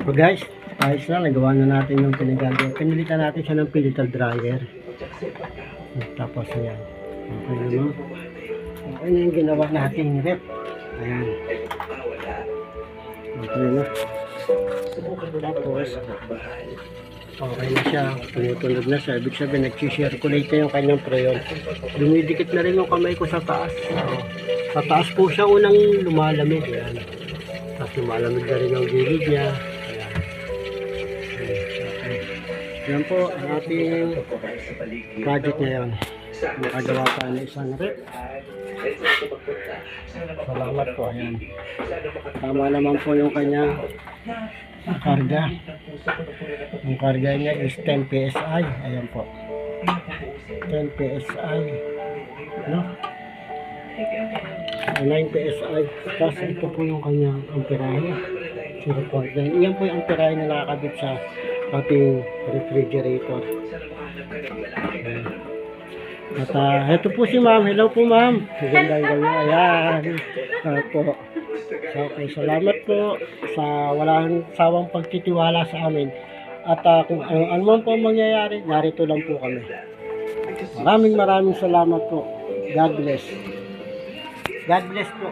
So guys, ayos na, nagawa na natin yung pinagagawa. Pinilitan natin siya ng filter dryer. Tapos ayan. Okay naman. Okay na yung ginawa natin rep. Ayan. Okay na. Tapos, okay na siya. Tumutunog na siya. Ibig sabihin, nag-circulate na yung kanyang preyon. Dumidikit na rin yung kamay ko sa taas. Sa taas po siya unang lumalamig. Ayan. Tapos lumalamig na rin ang gilid niya. Ayan. Okay. Yan po ang ating project ngayon. Nakagawa pa ng isang rep. Salamat po. Ayan. Tama naman po yung kanya karga. Yung karga niya is 10 PSI. Ayan po. 10 PSI. No? 9 PSI. Tapos ito po yung kanyang amperahe. 0.9. Iyan po yung amperahe na nakakabit sa ating refrigerator. At ito po si ma'am. Hello po ma'am. Magandang gabi. Ayan. Po. So, okay, salamat po sa walang sawang pagtitiwala sa amin. At kung ano man po mangyayari, narito lang po kami. Maraming salamat po. God bless. God bless po.